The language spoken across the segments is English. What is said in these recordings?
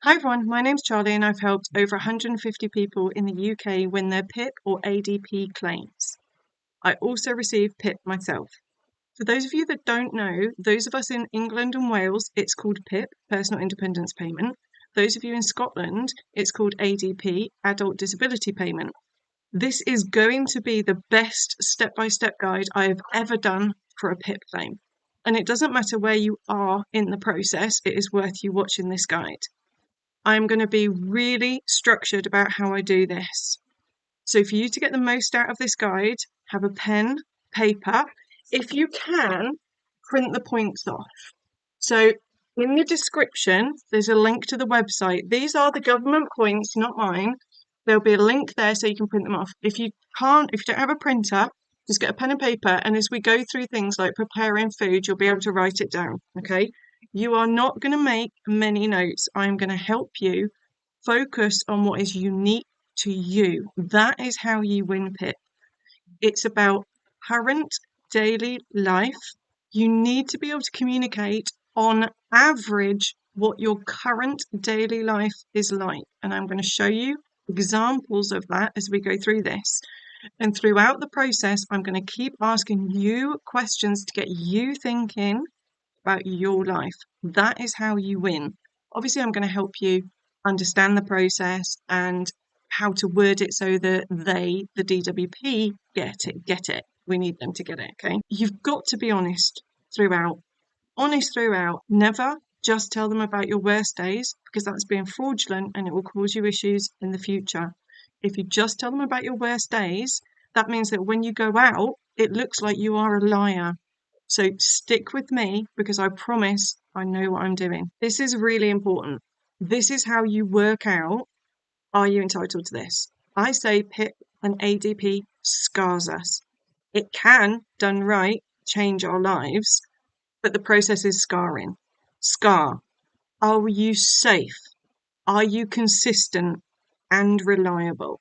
Hi everyone, my name's Charlie and I've helped over 150 people in the UK win their PIP or ADP claims. I also receive PIP myself. For those of you that don't know, those of us in England and Wales, it's called PIP, Personal Independence Payment. Those of you in Scotland, it's called ADP, Adult Disability Payment. This is going to be the best step-by-step guide I have ever done for a PIP claim. And it doesn't matter where you are in the process, it is worth you watching this guide. I'm going to be really structured about how I do this. So for you to get the most out of this guide, have a pen, paper. If you can, print the points off. So in the description, there's a link to the website. These are the government points, not mine. There'll be a link there so you can print them off. If you don't have a printer, just get a pen and paper. And as we go through things like preparing food, you'll be able to write it down, okay? You are not going to make many notes. I'm going to help you focus on what is unique to you. That is how you win PIP. It's about current daily life. You need to be able to communicate on average what your current daily life is like. And I'm going to show you examples of that as we go through this. And throughout the process, I'm going to keep asking you questions to get you thinking about your life. That is how you win. Obviously, I'm going to help you understand the process and how to word it so that they, the DWP, get it. We need them to get it, okay? You've got to be honest throughout. Never just tell them about your worst days, because that's being fraudulent and it will cause you issues in the future. If you just tell them about your worst days, that means that when you go out, it looks like you are a liar. So stick with me because I promise I know what I'm doing. This is really important. This is how you work out, are you entitled to this? I say PIP and ADP scars us. It can, done right, change our lives, but the process is scarring. Scar. Are you safe? Are you consistent and reliable?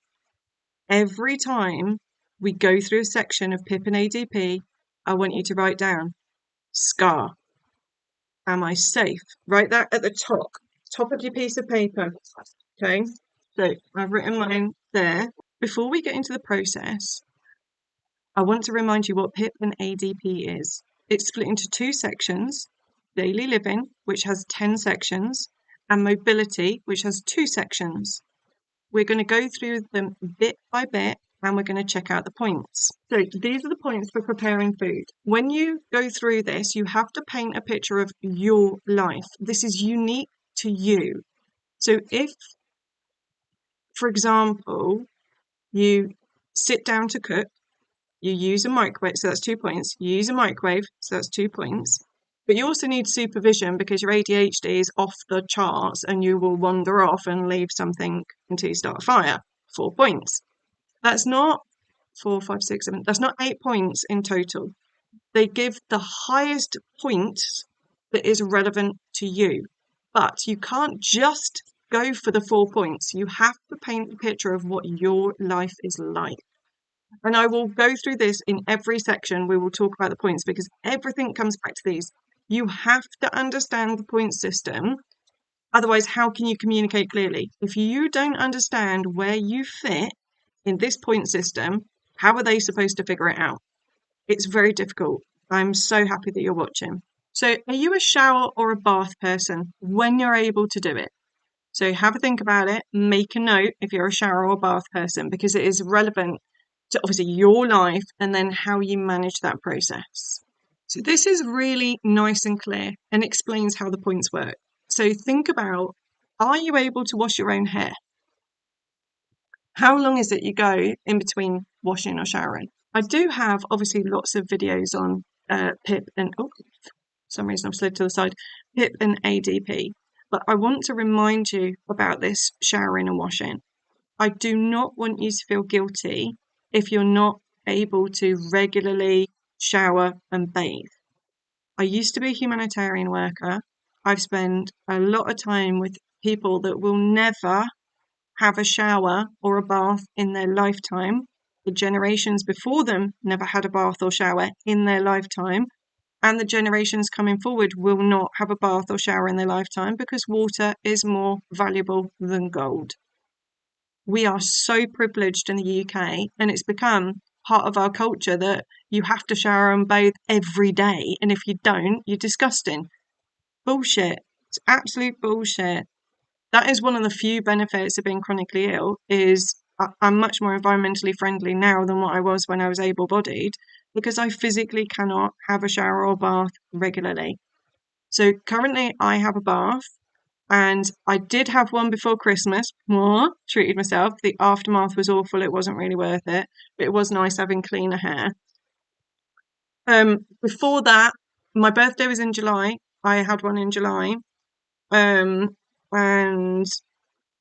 Every time we go through a section of PIP and ADP, I want you to write down scar. Am I safe? Write that at the top of your piece of paper. Okay, so I've written mine there. Before we get into the process, I want to remind you what PIP and ADP is. It's split into two sections, daily living, which has 10 sections, and mobility, which has 2 sections. We're going to go through them bit by bit and we're going to check out the points. So these are the points for preparing food. When you go through this, you have to paint a picture of your life. This is unique to you. So if, for example, you sit down to cook, you use a microwave, so that's 2 points. You use a microwave, so that's 2 points. But you also need supervision because your ADHD is off the charts and you will wander off and leave something until you start a fire. 4 points. That's not 4, 5, 6, 7. That's not 8 points in total. They give the highest point that is relevant to you. But you can't just go for the 4 points. You have to paint a picture of what your life is like. And I will go through this in every section. We will talk about the points because everything comes back to these. You have to understand the point system. Otherwise, how can you communicate clearly? If you don't understand where you fit in this point system, how are they supposed to figure it out? It's very difficult. I'm so happy that you're watching. So are you a shower or a bath person when you're able to do it? So have a think about it. Make a note if you're a shower or bath person because it is relevant to obviously your life and then how you manage that process. So this is really nice and clear and explains how the points work. So think about, are you able to wash your own hair? How long is it you go in between washing or showering? I do have obviously lots of videos on PIP and, oh, for some reason I've slid to the side, PIP and ADP. But I want to remind you about this showering and washing. I do not want you to feel guilty if you're not able to regularly shower and bathe. I used to be a humanitarian worker. I've spent a lot of time with people that will never have a shower or a bath in their lifetime. The generations before them never had a bath or shower in their lifetime. and the generations coming forward will not have a bath or shower in their lifetime because water is more valuable than gold. We are so privileged in the UK, and it's become part of our culture that you have to shower and bathe every day, and if you don't, you're disgusting. Bullshit. It's absolute bullshit. That is one of the few benefits of being chronically ill is I'm much more environmentally friendly now than what I was when I was able-bodied because I physically cannot have a shower or bath regularly. So currently I have a bath, and I did have one before Christmas. Treated myself. The aftermath was awful. It wasn't really worth it, but it was nice having cleaner hair. Before that, my birthday was in July. I had one in July. And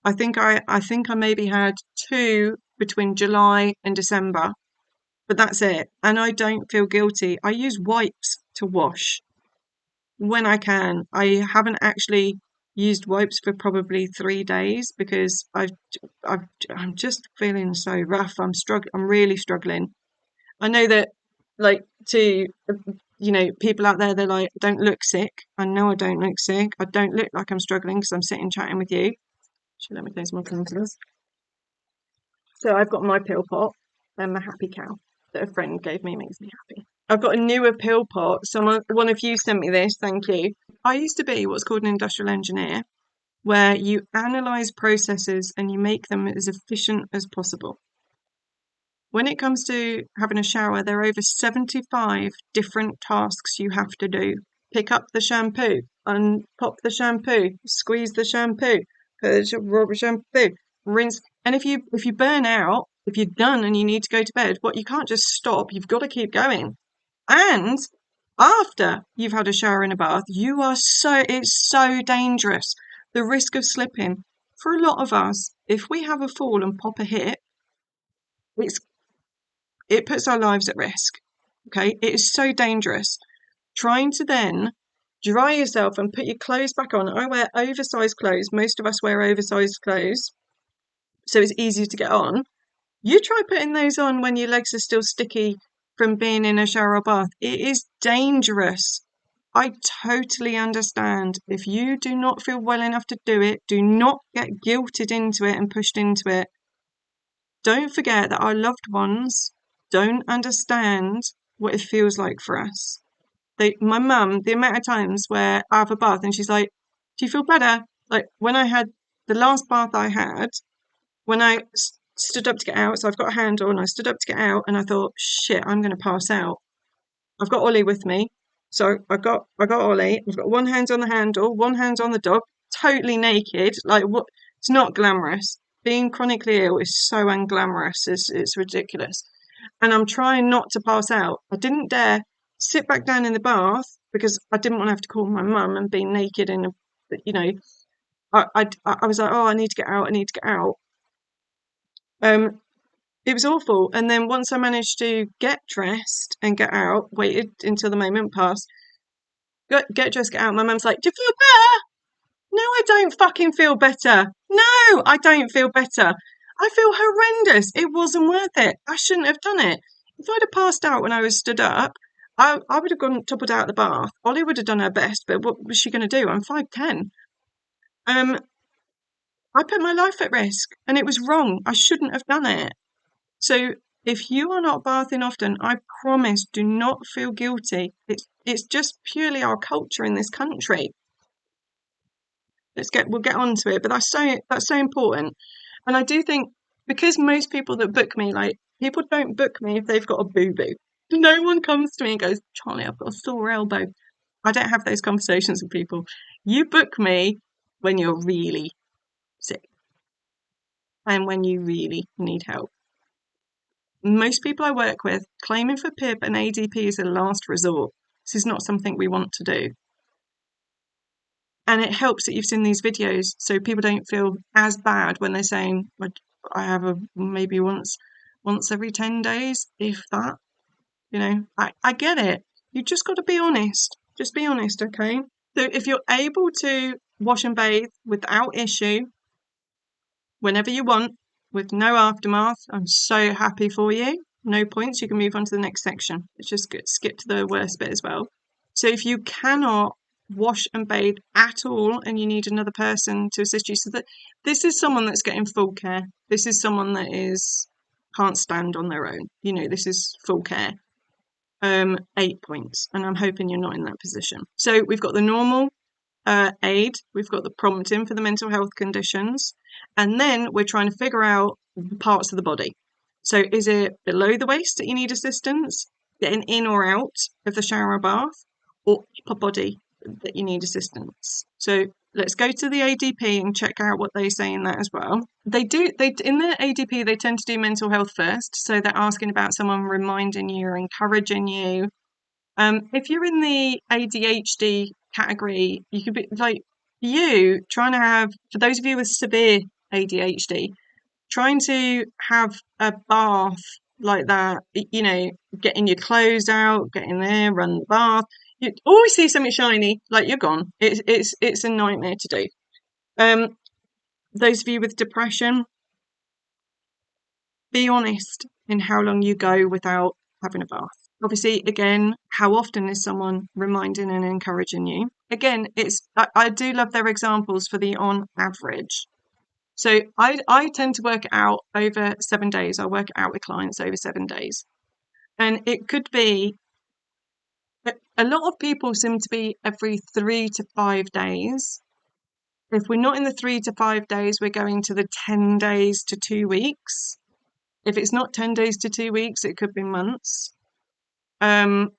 I think I maybe had two between July and December, but that's it. And I don't feel guilty. I use wipes to wash when I can. I haven't actually used wipes for probably 3 days because I'm just feeling so rough. I'm really struggling. I know that, like, people out there, they're like, don't look sick. I know I don't look sick. I don't look like I'm struggling because I'm sitting chatting with you. Let me close my curtains. So I've got my pill pot and my happy cow that a friend gave me, makes me happy. I've got a newer pill pot. One of you sent me this, thank you. I used to be what's called an industrial engineer, where you analyse processes and you make them as efficient as possible. When it comes to having a shower, there are over 75 different tasks you have to do. Pick up the shampoo, unpop the shampoo, squeeze the shampoo, rub shampoo, rinse. And if you burn out, if you're done and you need to go to bed, you can't just stop. You've got to keep going. And after you've had a shower and a bath, it's so dangerous. The risk of slipping. For a lot of us, if we have a fall and pop a hip, it puts our lives at risk. Okay, it is so dangerous. Trying to then dry yourself and put your clothes back on. I wear oversized clothes. Most of us wear oversized clothes, so it's easier to get on. You try putting those on when your legs are still sticky from being in a shower or bath. It is dangerous. I totally understand. If you do not feel well enough to do it, do not get guilted into it and pushed into it. Don't forget that our loved ones don't understand what it feels like for us. My mum, the amount of times where I have a bath and she's like, do you feel better? Like when I had the last bath I had, when I stood up to get out, so I've got a handle and I stood up to get out and I thought, shit, I'm going to pass out. I've got Ollie with me. So I got Ollie. I've got one hand on the handle, one hand on the dog, totally naked. Like what? It's not glamorous. Being chronically ill is so unglamorous. It's ridiculous. And I'm trying not to pass out. I didn't dare sit back down in the bath because I didn't want to have to call my mum and be naked in I was like, oh, I need to get out. I need to get out. It was awful. And then once I managed to get dressed and get out, waited until the moment passed, get dressed, get out. My mum's like, do you feel better? No, I don't fucking feel better. No, I don't feel better. I feel horrendous. It wasn't worth it. I shouldn't have done it. If I'd have passed out when I was stood up, I would have gone toppled out of the bath. Ollie would have done her best, but what was she going to do? I'm 5'10". I put my life at risk, and it was wrong. I shouldn't have done it. So if you are not bathing often, I promise, do not feel guilty. It's just purely our culture in this country. We'll get on to it, but that's so important. And I do think because most people that book me, like people don't book me if they've got a boo-boo. No one comes to me and goes, Charlie, I've got a sore elbow. I don't have those conversations with people. You book me when you're really sick and when you really need help. Most people I work with, claiming for PIP and ADP is a last resort. This is not something we want to do. And it helps that you've seen these videos so people don't feel as bad when they're saying, I have maybe once every 10 days, if that. I get it. You just got to be honest. Just be honest, okay? So if you're able to wash and bathe without issue, whenever you want, with no aftermath, I'm so happy for you. No points, you can move on to the next section. Let's just skip to the worst bit as well. So if you cannot wash and bathe at all and you need another person to assist you, so that this is someone that's getting full care. This is someone that can't stand on their own. This is full care. 8 points, and I'm hoping you're not in that position. So we've got the normal aid, we've got the prompting for the mental health conditions, and then we're trying to figure out the parts of the body. So is it below the waist that you need assistance, getting in or out of the shower or bath, or upper body that you need assistance? So let's go to the ADP and check out what they say in that as well. They in their ADP, they tend to do mental health first. So they're asking about someone reminding you or encouraging you. If you're in the ADHD category, you could be like trying to have, for those of you with severe ADHD, trying to have a bath like that, getting your clothes out, get in there, run the bath. You always see something shiny, like you're gone. It's a nightmare to do. Those of you with depression, be honest in how long you go without having a bath. Obviously, again, how often is someone reminding and encouraging you? Again, I do love their examples for the on average. So I tend to work it out over 7 days. I work it out with clients over 7 days. And it could be, a lot of people seem to be every 3 to 5 days. If we're not in the 3 to 5 days, we're going to the 10 days to 2 weeks. If it's not 10 days to 2 weeks, it could be months. Again,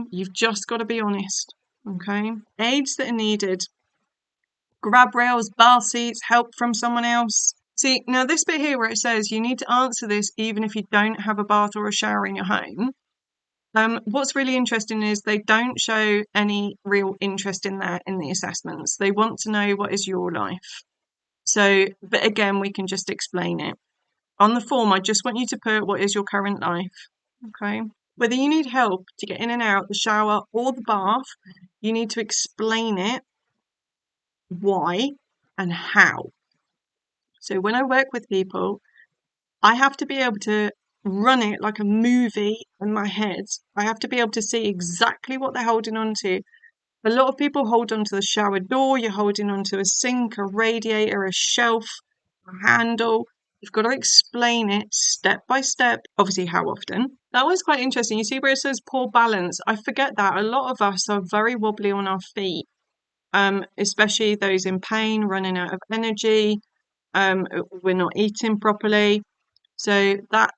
you've just got to be honest, okay? Aids that are needed: grab rails, bath seats, help from someone else. See, now this bit here where it says you need to answer this even if you don't have a bath or a shower in your home. What's really interesting is they don't show any real interest in that in the assessments. They want to know what is your life. So, but again, we can just explain it. On the form, I just want you to put what is your current life, okay? Whether you need help to get in and out the shower or the bath, you need to explain it, why, and how. So when I work with people, I have to be able to run it like a movie in my head. I have to be able to see exactly what they're holding on to. A lot of people hold on to the shower door, you're holding on to a sink, a radiator, a shelf, a handle. You've got to explain it step by step, obviously how often. That was quite interesting. You see where it says poor balance? I forget that. A lot of us are very wobbly on our feet, especially those in pain, running out of energy. We're not eating properly. So that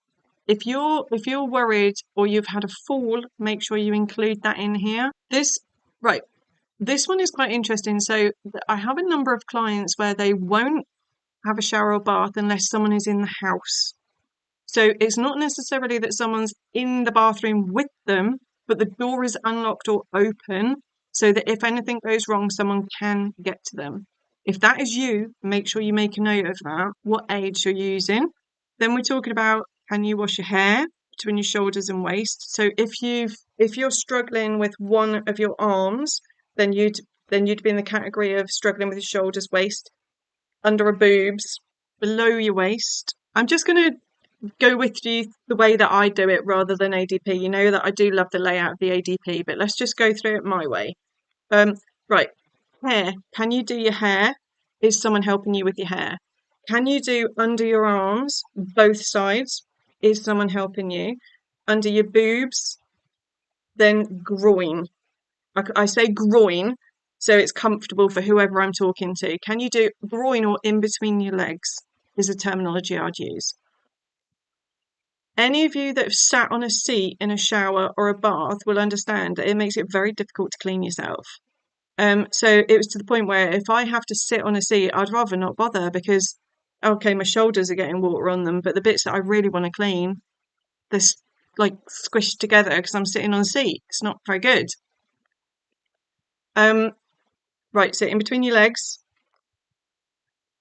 if you're worried or you've had a fall, make sure you include that in here. This one is quite interesting. So I have a number of clients where they won't have a shower or bath unless someone is in the house. So it's not necessarily that someone's in the bathroom with them, but the door is unlocked or open so that if anything goes wrong, someone can get to them. If that is you, make sure you make a note of that, what aids you're using. Then we're talking about, can you wash your hair between your shoulders and waist? So if you're struggling with one of your arms, then you'd be in the category of struggling with your shoulders, waist, under your boobs, below your waist. I'm just going to go with you the way that I do it rather than ADP. You know that I do love the layout of the ADP, but let's just go through it my way. Right, hair. Can you do your hair? Is someone helping you with your hair? Can you do under your arms, both sides? Is someone helping you? Under your boobs, then groin. I say groin, so it's comfortable for whoever I'm talking to. Can you do groin or in between your legs is a terminology I'd use. Any of you that have sat on a seat in a shower or a bath will understand that it makes it very difficult to clean yourself. So it was to the point where if I have to sit on a seat, I'd rather not bother because, okay, my shoulders are getting water on them, but the bits that I really want to clean, they're like squished together because I'm sitting on a seat. It's not very good. Right, so in between your legs,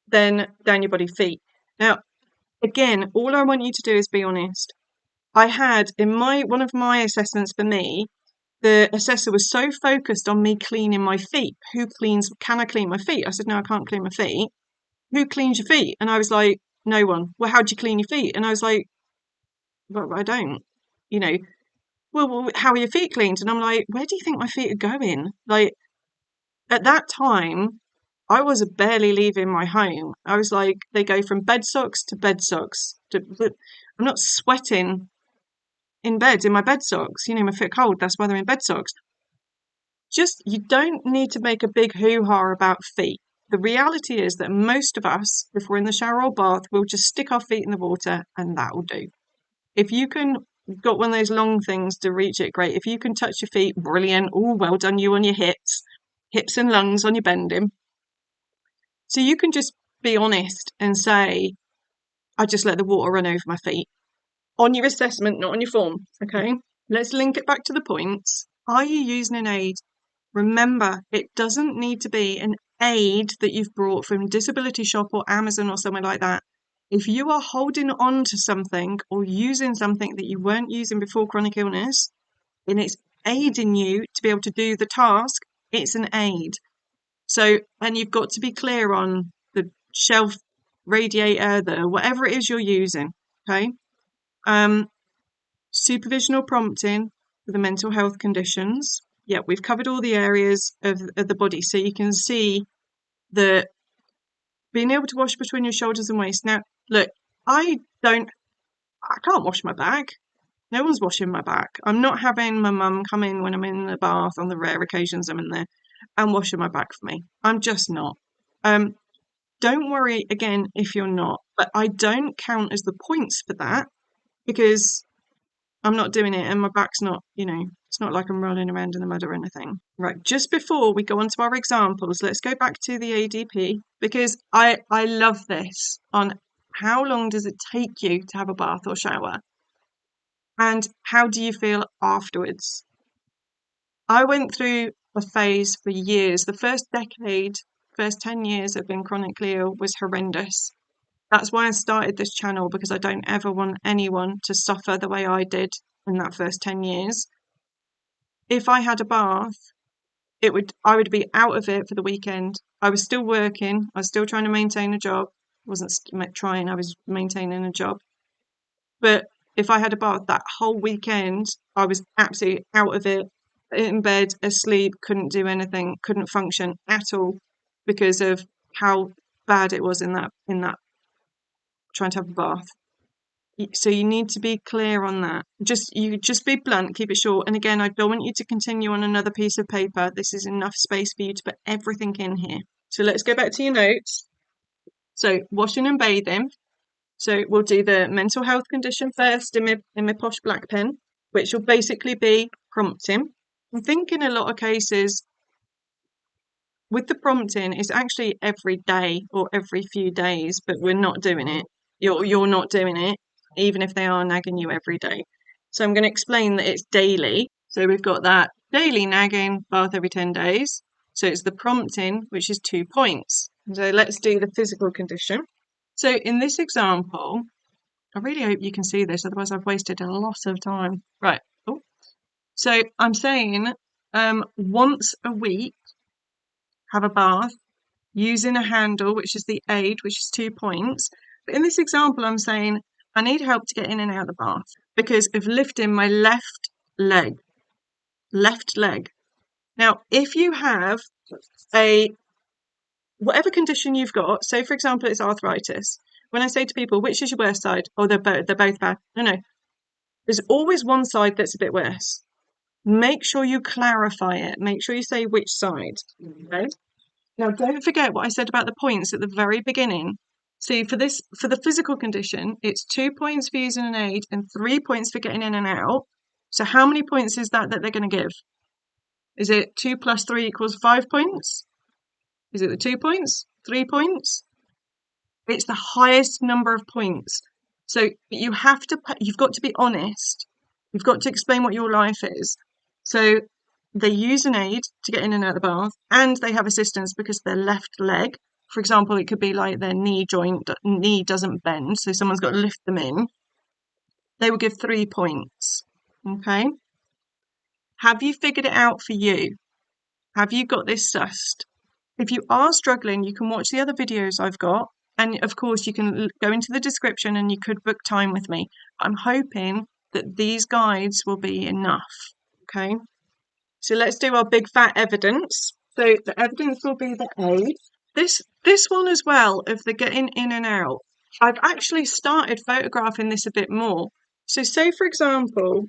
then down your body, feet. Now, again, all I want you to do is be honest. I had in one of my assessments for me, the assessor was so focused on me cleaning my feet. Can I clean my feet? I said, no, I can't clean my feet. Who cleans your feet? And I was like, no one. Well, how do you clean your feet? And I was like, well, I don't, you know. well, how are your feet cleaned? And I'm like, where do you think my feet are going? Like, at that time, I was barely leaving my home. I was like, they go from bed socks to bed socks. I'm not sweating in bed in my bed socks. You know, my feet cold. That's why they're in bed socks. Just, you don't need to make a big hoo-ha about feet. The reality is that most of us, if we're in the shower or bath, we'll just stick our feet in the water and that'll do. If you can, got one of those long things to reach it, great. If you can touch your feet, brilliant. Oh, well done you on your hips and lungs on your bending. So you can just be honest and say, I just let the water run over my feet. On your assessment, not on your form, okay? Let's link it back to the points. Are you using an aid? Remember, it doesn't need to be an aid that you've brought from Disability Shop or Amazon or somewhere like that. If you are holding on to something or using something that you weren't using before chronic illness, and it's aiding you to be able to do the task, it's an aid. So, and you've got to be clear on the shelf, radiator, whatever it is you're using, okay? Supervisional prompting for the mental health conditions. Yeah, we've covered all the areas of the body, so you can see the being able to wash between your shoulders and waist. Now, look, I can't wash my back. No one's washing my back. I'm not having my mum come in when I'm in the bath on the rare occasions I'm in there and washing my back for me. I'm just not. Don't worry again if you're not, but I don't count as the points for that because I'm not doing it and my back's not, it's not like I'm rolling around in the mud or anything. Right, just before we go on to our examples, let's go back to the ADP because I love this on how long does it take you to have a bath or shower and how do you feel afterwards? I went through a phase for years. The first 10 years of being chronically ill was horrendous. That's why I started this channel because I don't ever want anyone to suffer the way I did in that first 10 years. If I had a bath, I would be out of it for the weekend. I was still working. I was still trying to maintain a job. I wasn't trying, I was maintaining a job. But if I had a bath that whole weekend, I was absolutely out of it, in bed, asleep, couldn't do anything, couldn't function at all because of how bad it was in that trying to have a bath. So you need to be clear on that. Just be blunt, keep it short. And again, I don't want you to continue on another piece of paper. This is enough space for you to put everything in here. So let's go back to your notes. So washing and bathing. So we'll do the mental health condition first in my posh black pen, which will basically be prompting. I think in a lot of cases with the prompting, it's actually every day or every few days, but we're not doing it. You're not doing it, even if they are nagging you every day. So I'm going to explain that it's daily. So we've got that daily nagging, bath every 10 days. So it's the prompting, which is 2 points. So let's do the physical condition. So in this example, I really hope you can see this, otherwise I've wasted a lot of time. Right. Oh. So I'm saying once a week, have a bath using a handle, which is the aid, which is 2 points. But in this example, I'm saying I need help to get in and out of the bath because of lifting my left leg. Now, if you have whatever condition you've got, so for example, it's arthritis. When I say to people, which is your worst side? Oh, they're both bad. No. There's always one side that's a bit worse. Make sure you clarify it. Make sure you say which side. Okay? Now, don't forget what I said about the points at the very beginning. See, for the physical condition, it's 2 points for using an aid and 3 points for getting in and out. So how many points is that they're going to give? Is it 2 plus 3 equals 5 points? Is it the 2 points? 3 points? It's the highest number of points. So you've got to be honest. You've got to explain what your life is. So they use an aid to get in and out of the bath, and they have assistance because their left leg, for example, it could be like their knee doesn't bend, so someone's got to lift them in. They will give 3 points. Okay. Have you figured it out for you? Have you got this sussed? If you are struggling, you can watch the other videos I've got. And of course, you can go into the description and you could book time with me. I'm hoping that these guides will be enough. Okay, so let's do our big fat evidence. So the evidence will be the A. This one as well, of the getting in and out. I've actually started photographing this a bit more. So say for example,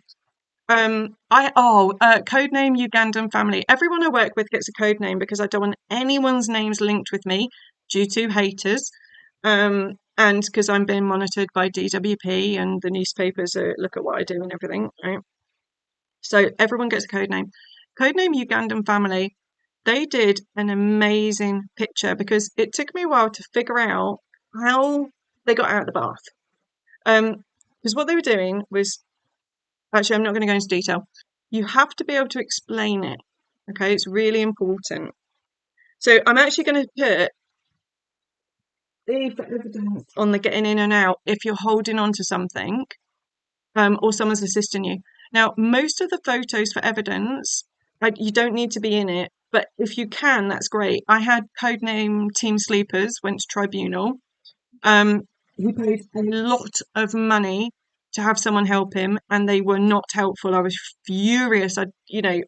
codename Ugandan family. Everyone I work with gets a code name because I don't want anyone's names linked with me due to haters. And because I'm being monitored by DWP and the newspapers look at what I do and everything, right? So everyone gets a code name. Codename Ugandan family. They did an amazing picture because it took me a while to figure out how they got out of the bath. Because what they were doing was, actually, I'm not going to go into detail. You have to be able to explain it. Okay, it's really important. So I'm actually going to put the evidence on the getting in and out if you're holding on to something, or someone's assisting you. Now, most of the photos for evidence, you don't need to be in it, but if you can, that's great. I had codename Team Sleepers, went to tribunal. He paid a lot of money to have someone help him, and they were not helpful. I was furious.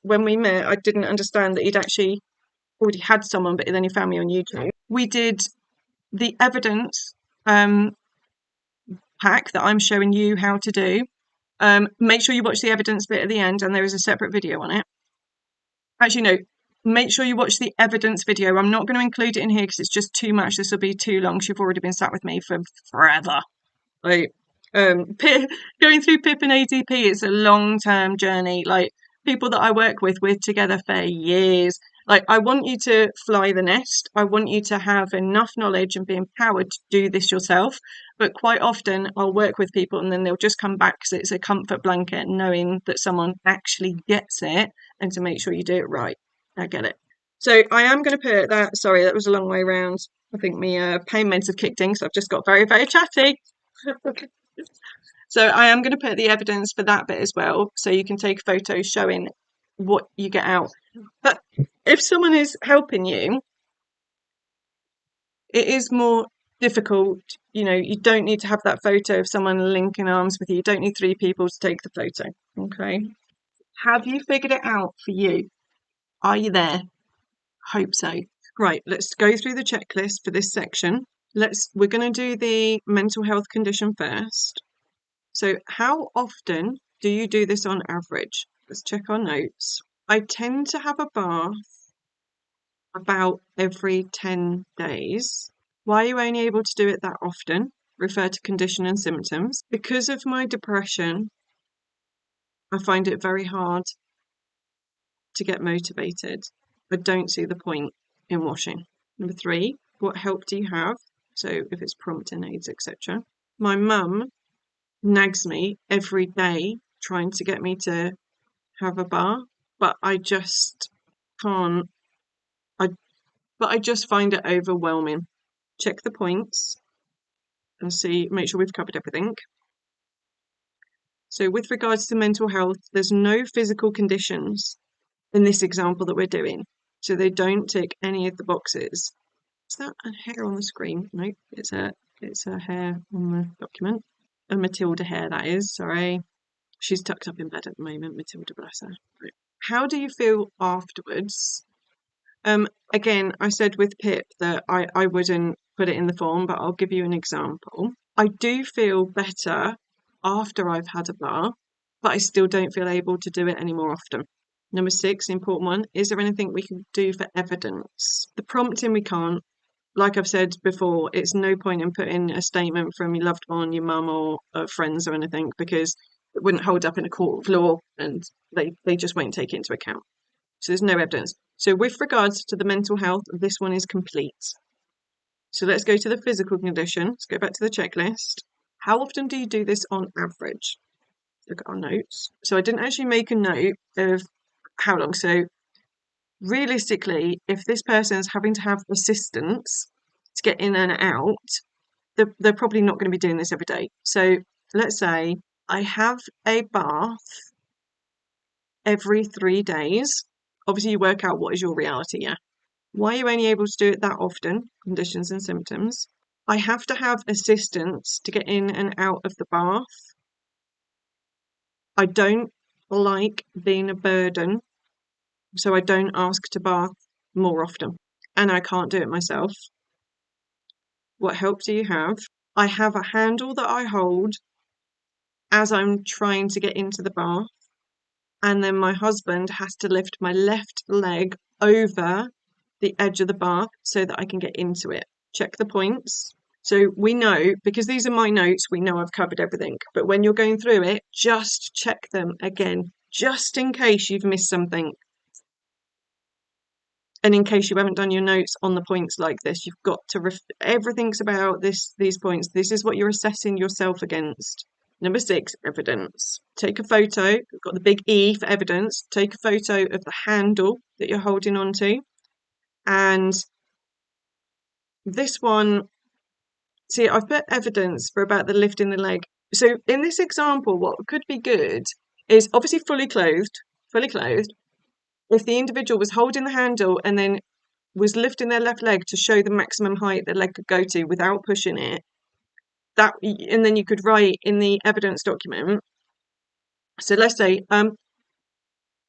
When we met, I didn't understand that he'd actually already had someone, but then he found me on YouTube. We did the evidence pack that I'm showing you how to do. Make sure you watch the evidence bit at the end, and there is a separate video on it. Actually, no, make sure you watch the evidence video. I'm not going to include it in here because it's just too much. This will be too long. You've already been sat with me for forever. Like, going through PIP and ADP is a long-term journey. Like, people that I work with, we're together for years. Like, I want you to fly the nest. I want you to have enough knowledge and be empowered to do this yourself. But quite often I'll work with people and then they'll just come back because it's a comfort blanket knowing that someone actually gets it, and to make sure you do it right. I get it. So I am going to put that, sorry, that was a long way round. I think my pain meds have kicked in, so I've just got very, very chatty. So I am going to put the evidence for that bit as well, so you can take photos showing what you get out. But if someone is helping you, it is more difficult. You don't need to have that photo of someone linking arms with you. You don't need 3 people to take the photo. Okay. Have you figured it out for you? Are you there? Hope so. Right, let's go through the checklist for this section. We're going to do the mental health condition first. So how often do you do this on average? Let's check our notes. I tend to have a bath about every 10 days. Why are you only able to do it that often? Refer to condition and symptoms. Because of my depression, I find it very hard to get motivated. I don't see the point in washing. Number 3, what help do you have? So if it's prompting aids, etc. My mum nags me every day trying to get me to have a bath, but I just can't. I just find it overwhelming. Check the points and make sure we've covered everything. So with regards to mental health, there's no physical conditions in this example that we're doing. So they don't tick any of the boxes. Is that a hair on the screen? No, it's a hair on the document. A Matilda hair, that is, sorry. She's tucked up in bed at the moment, Matilda, bless her. Right. How do you feel afterwards? Again, I said with PIP that I wouldn't put it in the form, but I'll give you an example. I do feel better after I've had a bath, but I still don't feel able to do it any more often. Number 6, the important one, is there anything we can do for evidence? The prompting we can't. Like I've said before, it's no point in putting a statement from your loved one, your mum or friends or anything, because it wouldn't hold up in a court of law and they just won't take it into account. So there's no evidence. So with regards to the mental health, this one is complete. So let's go to the physical condition. Let's go back to the checklist. How often do you do this on average? Look at our notes. So I didn't actually make a note of how long. So realistically, if this person is having to have assistance to get in and out, they're probably not going to be doing this every day. So let's say I have a bath every 3 days. Obviously, you work out what is your reality, yeah? Why are you only able to do it that often? Conditions and symptoms. I have to have assistance to get in and out of the bath I don't like being a burden, so I don't ask to bath more often, and I can't do it myself. What help do you have? I have a handle that I hold as I'm trying to get into the bath, and then my husband has to lift my left leg over the edge of the bath so that I can get into it. Check the points. So we know, because these are my notes, we know I've covered everything. But when you're going through it, just check them again, just in case you've missed something. And in case you haven't done your notes on the points like this, you've got to, everything's about these points. This is what you're assessing yourself against. Number 6, evidence. Take a photo. We've got the big E for evidence. Take a photo of the handle that you're holding onto. And this one, see, I've put evidence for about the lifting the leg. So in this example, what could be good is obviously fully clothed. If the individual was holding the handle and then was lifting their left leg to show the maximum height their leg could go to without pushing it, that, and then you could write in the evidence document. So let's say,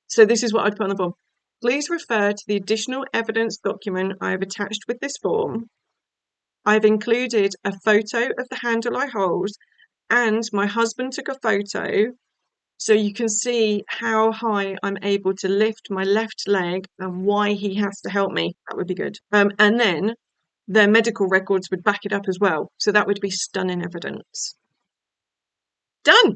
so this is what I'd put on the form. Please refer to the additional evidence document I have attached with this form. I've included a photo of the handle I hold, and my husband took a photo so you can see how high I'm able to lift my left leg and why he has to help me. That would be good. And then their medical records would back it up as well. So that would be stunning evidence. Done.